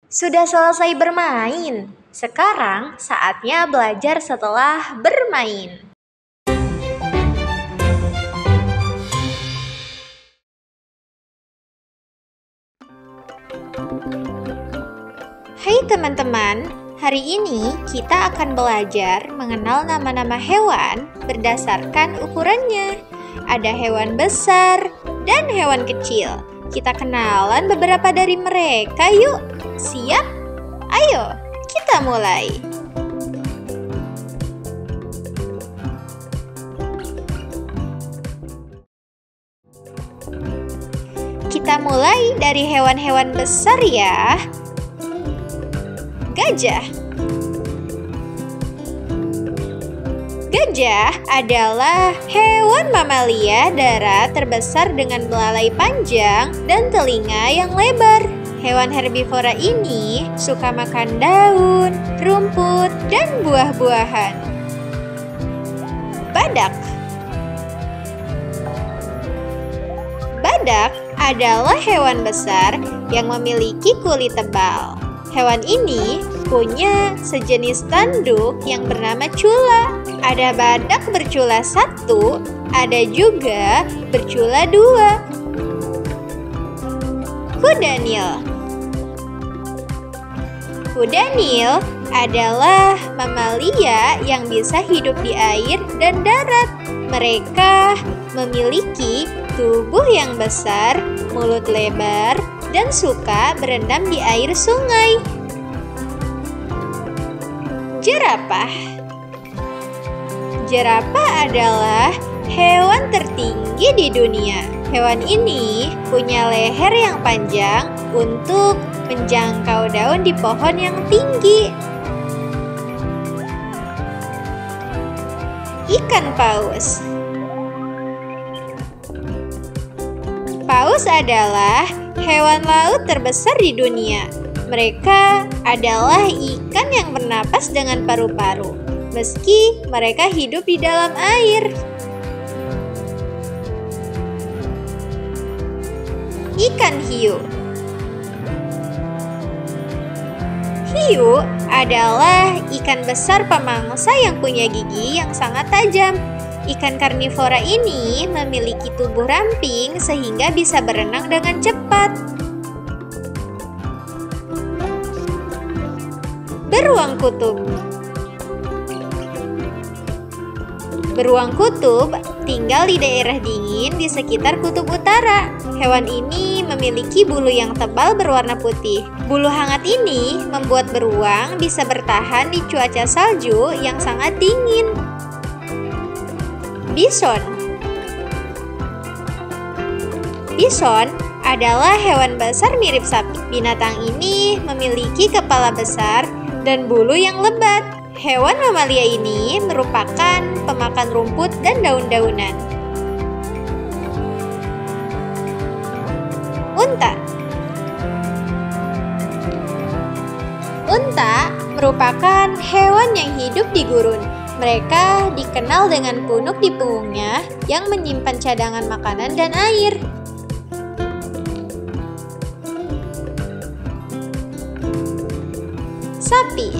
Sudah selesai bermain. Sekarang saatnya belajar setelah bermain. Hai teman-teman, hari ini kita akan belajar mengenal nama-nama hewan berdasarkan ukurannya. Ada hewan besar dan hewan kecil. Kita kenalan beberapa dari mereka yuk. Siap? Ayo, kita mulai. Kita mulai dari hewan-hewan besar ya. Gajah. Gajah adalah hewan mamalia darat terbesar dengan belalai panjang dan telinga yang lebar. Hewan herbivora ini suka makan daun, rumput, dan buah-buahan. Badak. Badak adalah hewan besar yang memiliki kulit tebal. Hewan ini punya sejenis tanduk yang bernama cula. Ada badak bercula 1, ada juga bercula 2. Kuda Nil. Kuda Nil adalah mamalia yang bisa hidup di air dan darat. Mereka memiliki tubuh yang besar, mulut lebar, dan suka berendam di air sungai. Jerapah. Jerapah adalah hewan tertinggi di dunia. Hewan ini punya leher yang panjang untuk menjangkau daun di pohon yang tinggi. Ikan paus. Paus adalah hewan laut terbesar di dunia. Mereka adalah ikan yang bernapas dengan paru-paru, meski mereka hidup di dalam air. Ikan hiu. Hiu adalah ikan besar pemangsa yang punya gigi yang sangat tajam. Ikan karnivora ini memiliki tubuh ramping sehingga bisa berenang dengan cepat. Beruang kutub. Beruang kutub tinggal di daerah dingin di sekitar kutub utara. Hewan ini memiliki bulu yang tebal berwarna putih. Bulu hangat ini membuat beruang bisa bertahan di cuaca salju yang sangat dingin. Bison. Bison adalah hewan besar mirip sapi. Binatang ini memiliki kepala besar dan bulu yang lebat. Hewan mamalia ini merupakan pemakan rumput dan daun-daunan. Unta. Unta merupakan hewan yang hidup di gurun. Mereka dikenal dengan punuk di punggungnya yang menyimpan cadangan makanan dan air. Sapi.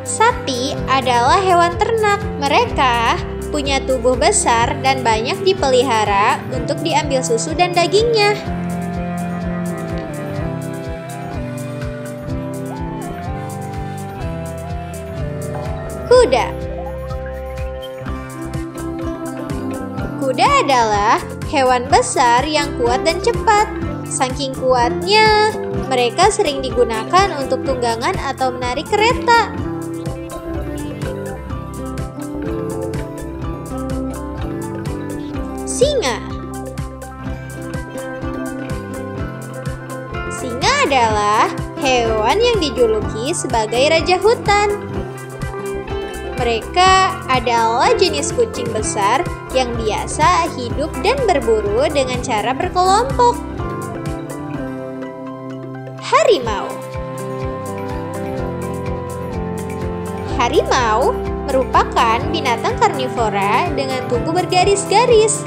Sapi adalah hewan ternak. Mereka punya tubuh besar dan banyak dipelihara untuk diambil susu dan dagingnya. Kuda. Kuda adalah hewan besar yang kuat dan cepat. Saking kuatnya, mereka sering digunakan untuk tunggangan atau menarik kereta. Singa. Singa adalah hewan yang dijuluki sebagai raja hutan. Mereka adalah jenis kucing besar yang biasa hidup dan berburu dengan cara berkelompok. Harimau. Harimau merupakan binatang karnivora dengan tubuh bergaris-garis.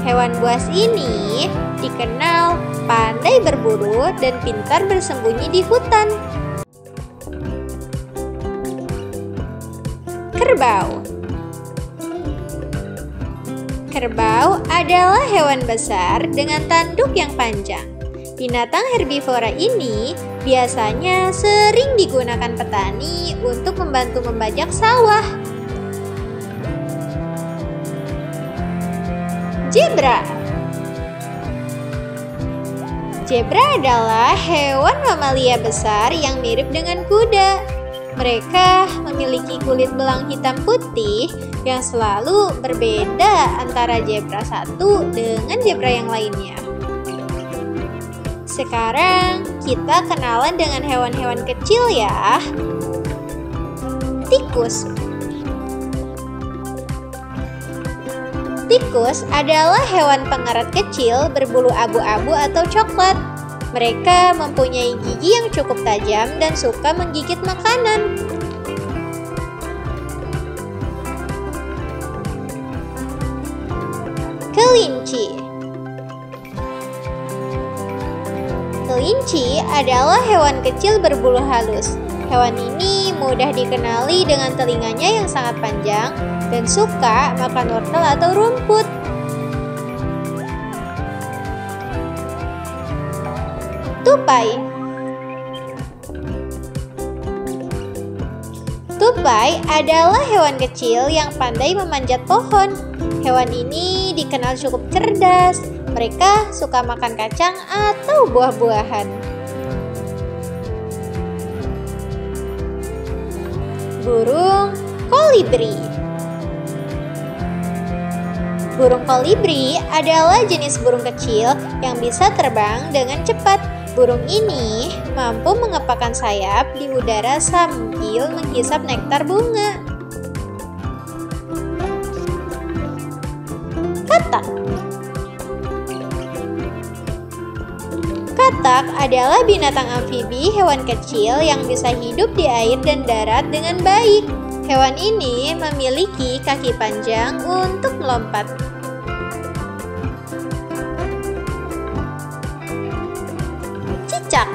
Hewan buas ini dikenal pandai berburu dan pintar bersembunyi di hutan. Kerbau. Kerbau adalah hewan besar dengan tanduk yang panjang. Binatang herbivora ini biasanya sering digunakan petani untuk membantu membajak sawah. Zebra. Zebra adalah hewan mamalia besar yang mirip dengan kuda. Mereka memiliki kulit belang hitam putih yang selalu berbeda antara zebra satu dengan zebra yang lainnya. Sekarang kita kenalan dengan hewan-hewan kecil ya. Tikus. Tikus adalah hewan pengerat kecil berbulu abu-abu atau coklat. Mereka mempunyai gigi yang cukup tajam dan suka menggigit makanan. Kelinci. Kelinci adalah hewan kecil berbulu halus. Hewan ini mudah dikenali dengan telinganya yang sangat panjang dan suka makan wortel atau rumput. Tupai. Tupai adalah hewan kecil yang pandai memanjat pohon. Hewan ini dikenal cukup cerdas. Mereka suka makan kacang atau buah-buahan. Burung kolibri. Burung kolibri adalah jenis burung kecil yang bisa terbang dengan cepat. Burung ini mampu mengepakkan sayap di udara sambil menghisap nektar bunga. Katak. Katak adalah binatang amfibi hewan kecil yang bisa hidup di air dan darat dengan baik. Hewan ini memiliki kaki panjang untuk melompat. Cicak.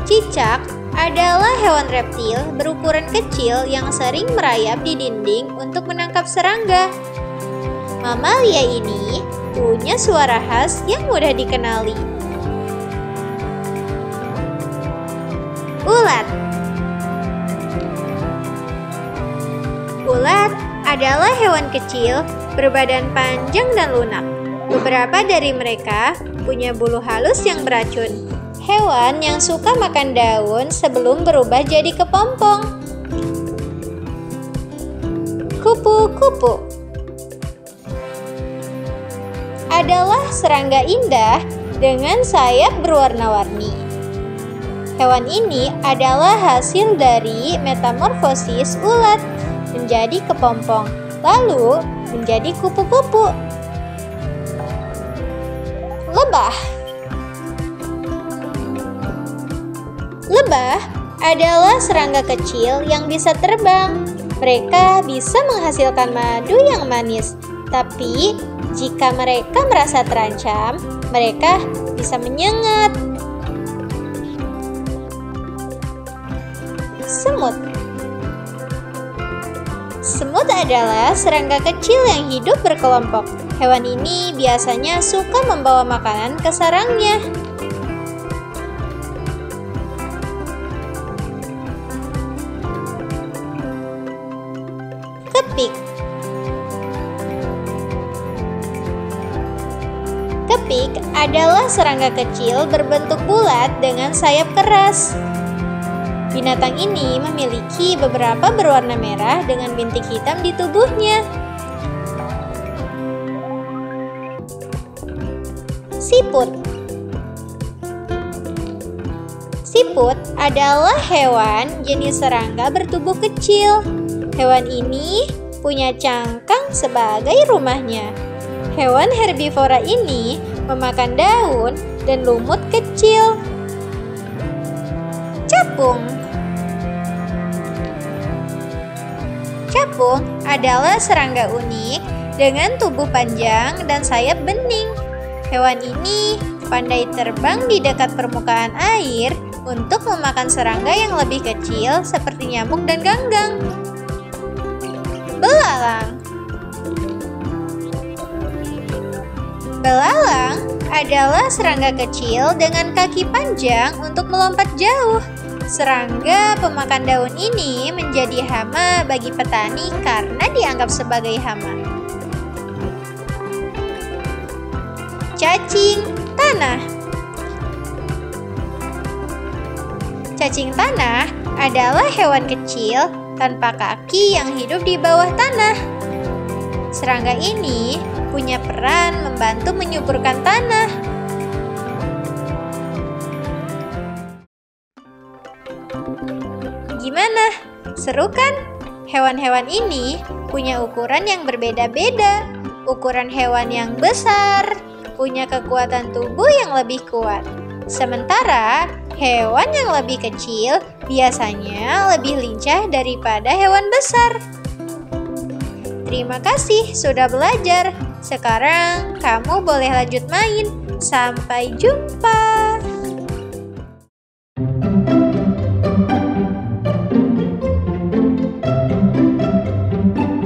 Cicak adalah hewan reptil berukuran kecil yang sering merayap di dinding untuk menangkap serangga. Mamalia ini punya suara khas yang mudah dikenali. Ulat. Ulat adalah hewan kecil berbadan panjang dan lunak. Beberapa dari mereka punya bulu halus yang beracun. Hewan yang suka makan daun sebelum berubah jadi kepompong. Kupu-kupu adalah serangga indah dengan sayap berwarna-warni. Hewan ini adalah hasil dari metamorfosis ulat menjadi kepompong, lalu menjadi kupu-kupu. Lebah. Lebah adalah serangga kecil yang bisa terbang. Mereka bisa menghasilkan madu yang manis, tapi jika mereka merasa terancam, mereka bisa menyengat. Semut. Semut adalah serangga kecil yang hidup berkelompok. Hewan ini biasanya suka membawa makanan ke sarangnya. Kepik. Kepik adalah serangga kecil berbentuk bulat dengan sayap keras. Binatang ini memiliki beberapa berwarna merah dengan bintik hitam di tubuhnya. Siput. Siput adalah hewan jenis serangga bertubuh kecil. Hewan ini punya cangkang sebagai rumahnya. Hewan herbivora ini memakan daun dan lumut kecil. Capung. Capung adalah serangga unik dengan tubuh panjang dan sayap bening. Hewan ini pandai terbang di dekat permukaan air untuk memakan serangga yang lebih kecil seperti nyamuk dan ganggang. Belalang. Belalang adalah serangga kecil dengan kaki panjang untuk melompat jauh. Serangga pemakan daun ini menjadi hama bagi petani karena dianggap sebagai hama. Cacing tanah. Cacing tanah adalah hewan kecil tanpa kaki yang hidup di bawah tanah. Serangga ini punya peran membantu menyuburkan tanah. Gimana? Seru kan? Hewan-hewan ini punya ukuran yang berbeda-beda. Ukuran hewan yang besar punya kekuatan tubuh yang lebih kuat. Sementara hewan yang lebih kecil biasanya lebih lincah daripada hewan besar. Terima kasih sudah belajar. Sekarang kamu boleh lanjut main. Sampai jumpa.